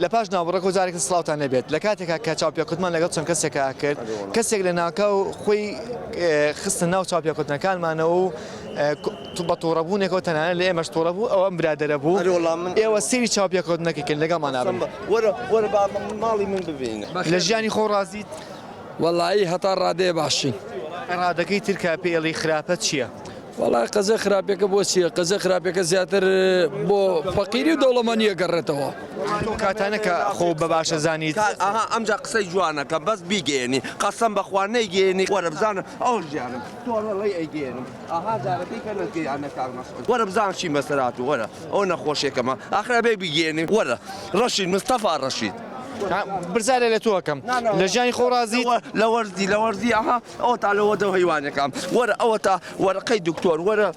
لە پاش ناوەڕێک و جارێک سڵاوتان لەبێت لە کاتێکا کە چاوپێکوتمان لەگەڵ چەند کەسێکا کرد کەسێک لە ناکەو خۆی خستن ناو چاوپێکوتنەکانمانەوە و بە تووڕەبوونێکەوە تەنانە لە ئێمەش تووڕە بوو ئەوە ئەم برادەرە بوو ئێوە سێری چاوپێکوتنەکەکردن لەگەڵمان نابن وەرە ماڵی من ببینە لە ژیانی خۆ ڕازیت وەڵایی هەتا ڕادەیە باشین ڕادەکەی ترکا پێڵی خراپە چییە؟ وەڵای قەزە خراپەکە بۆ چییە؟ قەزە خراپەکە زیاتر بۆ فەقیری و دەوڵەمەندیە گەڕێتەوە کاتانە کە خۆ بە باشە زانیت ئەمجا قسەی جوانەکە بەس بیگەێنی قەسەم بەخوا نەیگەێنی وەرە بزانم ئەو ژیانم تۆڵی ئەیگەێنم ئاها جارەکەی کە نەگەیانە کاک مەسعود وەرە بزانم چی مەسەرات و وەرە ئەو نەخۆشیێکەمە ئاخرا بێ بیگەێنی وەرە ڕەشید مستەفا ڕەشید برزارە لە تۆکەم لە ژیانی خۆ ڕازیت لە وەرزی ئاها ئەوە تا لەوە دە هەیوانەکەم وەرە ئەوە تا وەرەقەی دکتۆر وەرە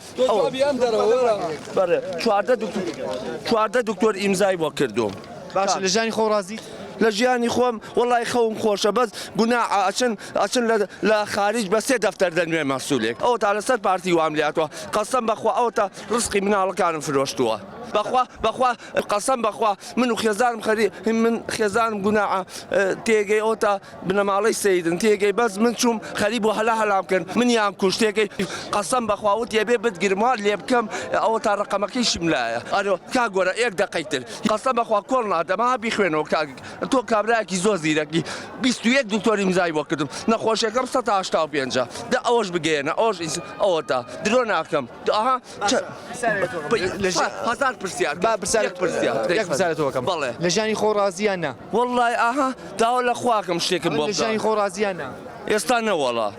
چواردە دکتۆر ئیمزای بۆ کردوم باشە لە ژیانی خۆ ڕازیت لە ژیانی خۆم وەڵای خەوم خۆشە بەس گونا ئەچن لە خارج بە سێ دەفتەر دەنوێ مەسئولێک ئەوە تا لەسەر پارتی وام لاتەوە قەسەم بەخوا ئەوە تا ڕزقی مناڵەکانم فرۆشتووە بەخوا قەسەم بەخوا من و خێزانم من خێزانم گوناعە تێگەی ئەو تا بنەماڵەی سەیدن تێگەی بەس من چوم خەریب و هەلام کرد منیان کوشتێکی قەسەم بەخوا وت یێ بێ بتگرما لێ بکەم ئەوە تا ڕقەمەکەی شملایە ئەرۆ کا گۆرە ئێک دەقەیتر قەسەم بەخوا کۆڵ نادەما بیخوێنەوە تۆ کابراایکی زۆر زیرەکی 21 دکتۆری ئیمزای بۆ کردم نەخۆشیەکەم 185 دە ئەوەش بگەێنە ئەوەش ئەوە تا درۆ ناکەم هەزار پرسیار پرسیارەوەکەم بەڵێ لە ژیانی خۆ ڕازیانە وەڵڵای ئاها داوا لە خواکەم شتێکم بۆ لە ژیانی خۆ ڕازیانە ئێستا نەوەڵا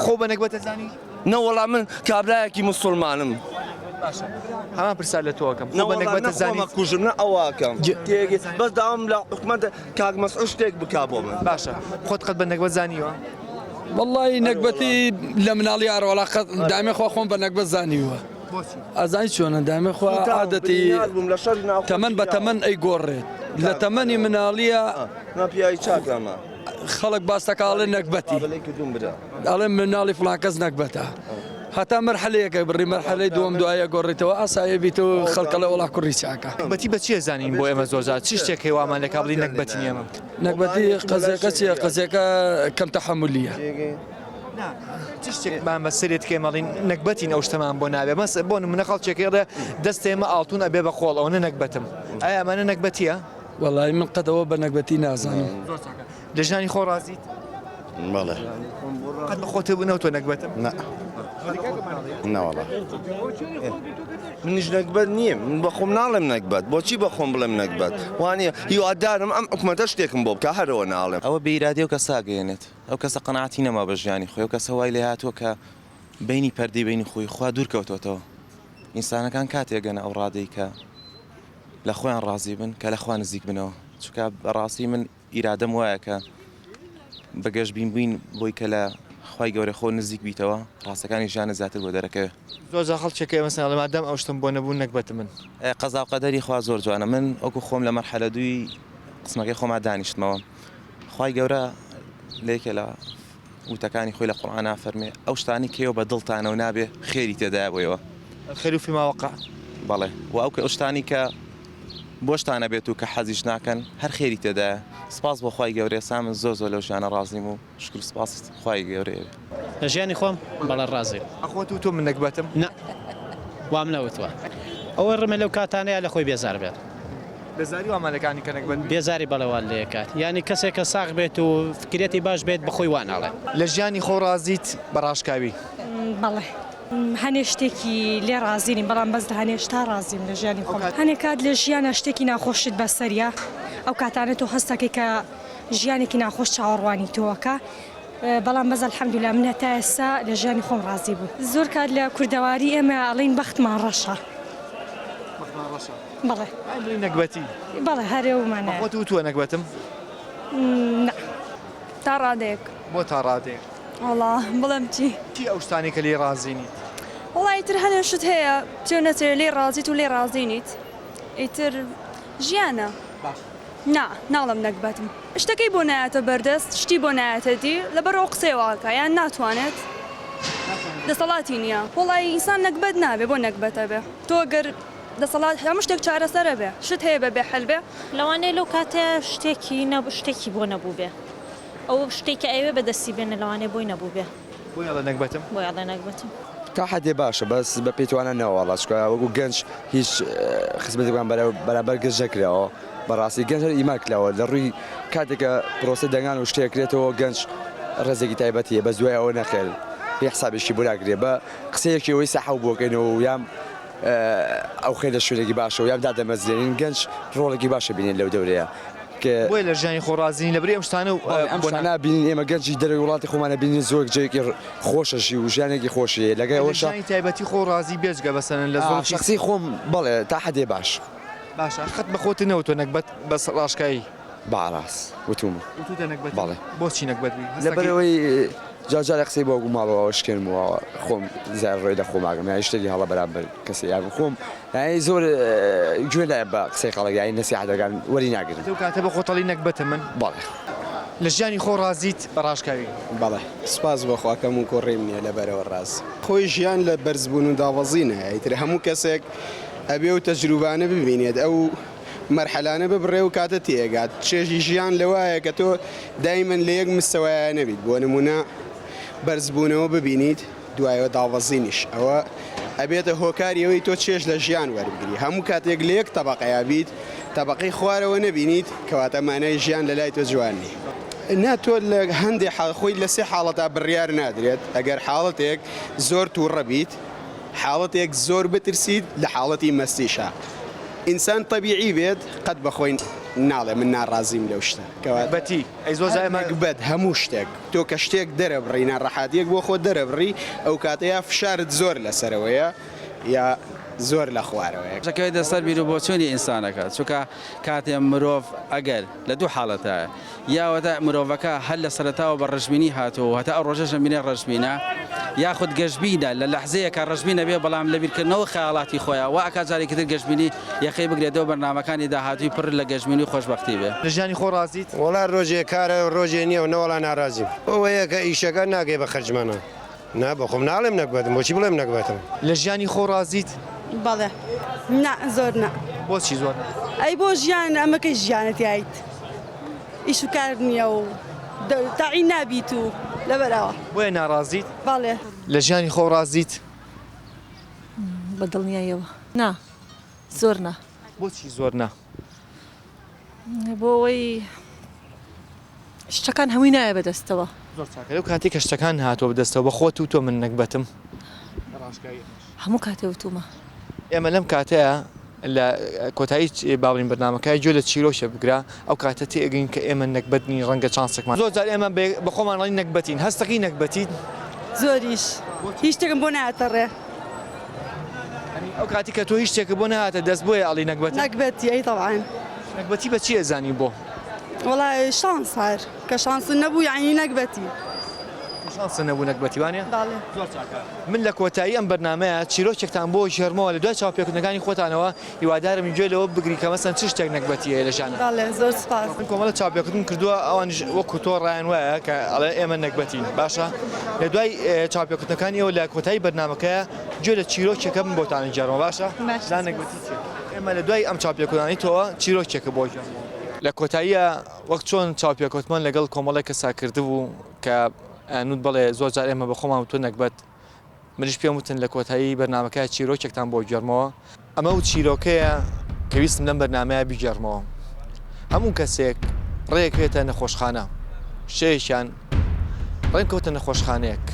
خۆ بە نەکبەتە زانی نەوەڵا من کابراایەکی مسلمانم هەمان پرسیار لە تۆکەم خۆ بە نەکبەتە زانی کوژم نە ئەواکەم تێگەی بەس داوام لە حکومەت کاک مەسعود شتێک بکا بۆ من باشە خۆت قەت بە نەکبەت زانیوە وەڵی نەکبەتی لە مناڵی ئاڕۆڵا دامێ خوا خۆم بە نەکبەت زانیوە ئەزانی چۆنە دامێ خوا عادەتی تەمەەن بە تەمەەن ئەی گۆڕێت لە تەمەنی مناڵیە ناپیایی چاکەمە خەڵک باستەکاڵێ نەکبەتی ئەڵێ مناڵی فڵان کەس نەکبەتە هەتا مەرحەلەیەکە بڕی مەرحەلەی دووەم دوایە گۆڕێتەوە ئاسایە بیتەوە خەڵکەڵە وڵا کوڕی چاکە بەتی بە چیە زانین بۆ ئێمە زۆرجار چی شتێک هێوامان لە کابلی نەکبەتی ئێمە نەکبەتی قەزەکە چیە قەزەکە کەم تەحەمولیە چ شتێکمان بە سرێت کێمەڵین نەکبەتین ئەو شتەمان بۆ نابێ مەس بۆ منە خەڵکێکێڵێ دەست ئێمە ئاڵتون ئەبێ بە خۆڵ ئەوە نەکبەتم ئایا ئەمانە نەکبەتیە؟ وەڵی من قەتەوە بە نەکبەتی نازانم لە ژیانی خۆ ڕازیت؟ بەڵێ قەت بە خۆت بنەوە تۆ نەکبەتم؟ نەوەڵە منیش نەکبەت نییە من بە خۆم ناڵێم نەکبەت بۆچی بە خۆم بڵێم نەکبەت وانە هیوادارم ئەم حکومەتە شتێکم بۆ بکە هەرەوە ناڵێم ئەوە بەئیرادی و کەساگەێنێت ئەو کەسە قەناعەتی نەما بە ژیانی خۆی و کەسە وای لێ هاتووە کە بینی پەردەی بینی خۆی خوا دوور کەوتۆتەوە ئینسانەکان کاتێگەنە ئەو ڕادەی کە لە خۆیان ڕازی بن کە لە خوا نزیک بنەوە چونکە بەڕاستی من ئیرادەم وایە کە بەگەشت بین بووین بۆی کە لە خی گەورە خۆ نزیک بیتەوە ڕاستەکانی ژیانە زیاتر بۆ دەرەکەوێ زۆر خەڵکێکە مەسەڵ لەمادەم ئەو شتم بۆ نەبوو نەکبەت من قەزا و قەدەری خوا زۆر جوانە من ئەوکو خۆم لە مەرحەلە دووی قسمەکەی خۆما دانیشتمەوە خی گەورە لێکە لە وتەکانی خۆی لە قورئانە فەرمێ ئەو شتانی کێوە بە دڵتانە و نابێ خێری تێدایە بۆیەوە خێر و فیما وەقع بەڵێ و ئەو ئەو شتانی کە بۆشتانە بێت و کە حەزیش ناکەن هەر خێری تێدایە سپاس بۆ خی گەورێ سامن زۆر لەو ژیانە ڕازیم و شکر سپاس خی گەورێ لە ژیانی خۆم بەڵە ڕازی ئەخۆت و تۆ من نەکبەتم نه وام نەوتوە ئەوە ڕمە لەو کاتانەیە لە خۆی بێزار بێت بێزاری وامانەکانی کە نەکبەت بێزاری بەڵەوان لێ کات یعنی کەسێک کە ساغ بێت و فکرێتی باش بێت بەخۆی واناڵێ لە ژیانی خۆ ڕازیت بەڕاشکاوی بەڵێ هەنێ شتێکی لێ ڕازینی بەڵام بەس هەنێشتا ڕازیم لە ژیانی خۆم هەنێک کات لە ژیانە شتێکی ناخۆشت بەسەریە ئەو کاتانێت و هەستەکەی کە ژیانێکی ناخۆش چاوەڕوانی تۆوەکە بەڵام بەز الحەمدوللا من هەتا ئێستا لە ژیانی خۆم ڕازی بوو زۆر کات لە کوردەواری ئێمە ئەڵین بەختمان ڕەشە بەڵێ نەکبەتی بەڵێ هەرێومانە خۆت و تۆ نەکبەتم تا ڕادێک بۆ تا ڕادێک وڵا بڵێم چی ئەو شتانی کە لێ ڕازینیت وڵی ئیتر هەنێ شت هەیە چێ نەچێت لێ ڕازیت و لێ ڕازینیت ئیتر ژیانە نا ناڵم نەکبەتم شتەکەی بۆ نایەتە بەردەست شتی بۆ نایەتە دی لەبەرەوە قسەیەواکە یان ناتوانێت دەسەڵاتی نییە وڵی ئینسان نەکبەت نابێ بۆ نەکبەتە بێ تۆ گەر دەسەڵات هەموو شتێک چارەسەرە بێ شت هەیە بەبێ حەل بێ لەوانەیە لەو کاتە شتێکی بۆ نەبوو بێ ئەو شتێکی ئەوێ بەدەستی بێنە لەوانەیە بۆی نەبوو بێ بۆ یاڵە نەکبەتم بۆ یاڵە نەکبەتم تا حدێ باشە بەس بە پێیتوانە نەوەڵات چکە وەکو گەنج هیچ خزمەتێکمان بەرامبەر گەنج نەکراوە بەڕاستی گەنج هەر ئیماکراوە لە ڕووی کاتێکە پرۆسی دەنگان و شتێکرێتەوە گەنج ڕێزێکی تایبەتیە بە دوای ئەوە نەخێل پێ حسابێکی بۆ ناگرێ بە قسەیەکی ئەوەی سەحەو بۆکەینەوە و یام ئەو خێ لە شوێنێکی باشە و یام دادەمەزرێنین گەنج ڕۆڵێکی باشە بینێن لەو دەورەیە بۆی لە ژیانی خۆڕازیین لەبری ئەم شتانە بۆ نابینین ئێمە گەنجی دەروی وڵاتی خۆمانە بینین زۆر جێکی خۆشەشی و ژیانێکی خۆشیە لەگەی ئەوەش تایبەتی خۆڕازی بێجگە بەسەرن لە زۆر شخصی خۆم بەڵێ تا حدێ باش باشە خەت بەخۆت نەوتۆ نەکبەت بەس ڕاشکایی باڕاست وتومە بەڵێ بۆچی نەکبەتبی لەبەرەوەی جاجارە قسەی بۆ گوماڵەوە شکێنمەوە خۆم زار ڕێی دە خۆماگەم یا شتێکی هەڵە بەرامبەر کەسی یاگو خۆم زۆر گوێ لایە بە قسەی خەڵک یانی نەسیحەتەکان وەری ناگرن تۆ کاتە بە خۆتەڵی نەکبەتە من بەڵێ لە ژیانی خۆڕازیت بەڕاشکاوی بەڵێ سپاس بۆ خواکەم و کۆڕێم نییە لەبەرەوە ڕاست خۆی ژیان لە بەرزبوون و داوەزینە ئیتر هەموو کەسێک ئەبێ و تەجروبانە ببینێت ئەو مەرحەلانە ببڕێ و کاتە تێگات چێژی ژیان لەوایە کە تۆ دایمەن لە یەک مستەوایە نەبیت بۆ نمونە بەرزبوونەوە ببینیت دوایەوە داوەزینیش ئەوە ئەبێتە هۆکاریەوەی تۆ چێژ لە ژیان وەربگری هەموو کاتێک لە یەک تەبەقەیە بیت تەبەقەی خوارەوە نەبینیت کەواتە مانای ژیان لە لای تۆ جوانی نا تۆ لە هەندێک خۆی لە سێ حاڵەتا بڕیار نادرێت ئەگەر حاڵەتێک زۆر تووڕە بیت حاڵەتێک زۆر بترسید لە حاڵەتی مەستیشە ئینسان طبیعی بێت قەت بەخۆی ناڵێ من ناڕازیم لەو شتە بەتی ئەی زۆر مەگبەت هەموو شتێک تۆ کە شتێک دەرەبڕی ناڕەحاتیەک بۆ خۆ دەرەبڕی ئەو کاتەیە فشارت زۆر لەسەرەوەیە یا زۆر لە خوارەوەیە شەکەوێت دەسەر بیر و بۆچوونی ئینسانەکە چونکە کاتێ مرۆڤ ئەگەر لە دوو حاڵەتە یاوەتە مرۆڤەکە هەر لە سەرەتاوە بە ڕژبینی هاتووە هەتا ئەو ڕۆژەشە بینێ ڕژبینە یاخود گەشتبینە لە لەحزەیەکە ڕژبینە بێ بەڵام لە بیرکردنەوە خەیاڵاتی خۆیان وا ئەکا جارێکی تر گەشتبینی یەخەی بگرێتەوە بەرنامەکانی داهاتووی پڕ لە گەشتبینی و خۆشبەختی بێ لە ژیانی خۆڕازیت وڵا ڕۆژێ کارە ڕۆژێ نییە و نەوەڵا ناڕازیم ئەوەیە کە ئیشەکە ناگەی بە خەرجمانە نا بە خۆم ناڵێم نەکبەتم بۆچی بڵێم نەکبەتم لە ژیانی خۆڕازیت بەڵێ نا زۆر نا بۆچی زۆر ئەی بۆ ژیان ئەمەکەی ژیانەتیایت ئیش و کار نییە و تاعی نابیت و لەبەرەوە بۆیە ناڕازیت بەڵێ لە ژیانی خۆڕازیت بەدڵنیایەوە نا زۆر نا بۆچی زۆر نا بۆ ئەوەی شتەکان هەمووی نایە بەدەستەوە زۆر چاکە لەو کاتێک کە شتەکان هاتووە بەدەستەوە بە خۆت و تۆ من نەکبەتم هەموو کاتێ وتومە ئێمە لەم کاتەیە لە کۆتایی باڵین بەرنامەکەی گوێ لە چیرۆشە بگرا ئەو کاتە تێگەین کە ئێمە نەکبەتنی ڕەنگە چانسێکمان زۆر جار ئێمە بە خۆمانڵی نەکبەتین هەستەکەی نەکبەتیت زۆریش هیچ شتێکم بۆ نهاتەڕێ ئەو کاتی کە تۆ هیچ شتێکە بۆ نهاتە دەست بۆیە ئەڵی نەکبەت نەکبەتی ئەی تەواان نەکبەتی بە چی ئەزانی بۆ وڵای شانس هەر کە شانسن نەبوو یعنی نەکبەتی شانسە نەبوو نەکبەتیوانە من لە کۆتایی ئەم بەرنامەیە چیرۆکێکتان بۆ ژێرمەوە لە دوای چاوپێکردنەکانی خۆتانەوە هیوادارم گوێ لەوە بگری کە مەسەن چ شتێک نەکبەتیە لە ژیانە زۆر سپاس من کۆمەڵە چاوپێکردن کردووە ئەوان وەکو تۆ ڕایان وایە کە ئەڵێ ئێمە نەکبەتین باشە لە دوای چاوپێکردنەکانی ئەوە لە کۆتایی بەرنامەکەیە گوێ لە چیرۆکێکە من بۆتانی جێڕەوە باشە نەکبەتی ئێمە لە دوای ئەم چاوپێکردنانی تۆوە چیرۆکێکە بۆ لە کۆتاییە وەک چۆن چاوپێکوتمان لەگەڵ کۆمەڵێک کەسا کردبوو کە نوت بڵێ زۆر جار ئێمە بە خۆمان تۆ نەکبەت منیش پێم وتن لە کۆتایی بەرنامەکە چیرۆکێکتان بۆ گەرمەوە ئەمە و چیرۆکەیە کە ویستم لەم بەرنامەیە بیگەرمەوە هەموو کەسێک ڕێکێتە نەخۆشخانە شەیەکیان ڕێنکەوتە نەخۆشخانەیەک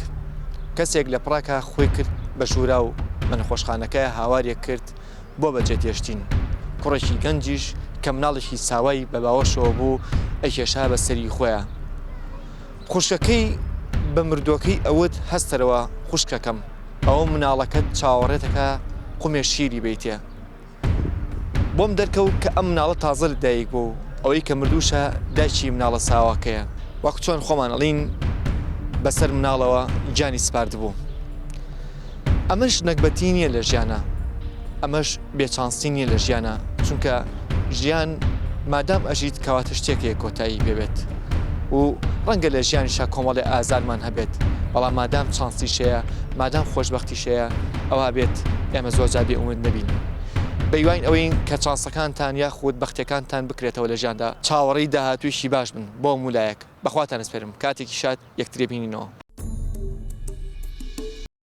کەسێک لە پڕاکە خۆی کرد بە ژوورا و بە نەخۆشخانەکەی هاوارێک کرد بۆ بەجێ تێشتین کوڕێکی گەنجیش کە مناڵێکی ساوای بە باوەشەوە بوو ئەیکێشا بە سەری خۆیە خوشکەکەی بە مردوەکەی ئەوت هەستەرەوە خوشکەکەم ئەوە مناڵەکەت چاوەڕێتەکە قومێ شیری بیتێ بۆم دەرکەوت کە ئەم مناڵە تازە لە دایک بوو ئەوەی کە مردووشە دایکی مناڵە ساواکەیە وەک چۆن خۆمان ئەڵین بەسەر مناڵەوە گیانی سپاردبوو ئەمەش نەکبەتی نییە لە ژیانە ئەمەش بێچانسی نییە لە ژیانە چونکە ژیان مادام ئەژیت کەواتە شتێکێک کۆتایی بێت و ڕەنگە لە ژیانیشا کۆمەڵی ئازارمان هەبێت بەڵام مادام چانسیشەیە مادام خۆشببختیشەیە ئەوە بێت ئێمە زۆر جار بێ ئومید نەبین بەیوان ئەوەی کە چاسەکانتان یاخود بەختەکانتان بکرێتەوە لە ژیاندا چاوەڕی داهاتوویشی باش بن بۆ مولایەک بەخواتان ئەسپێرم کاتێکی شاد یەکترێ بینینەوە.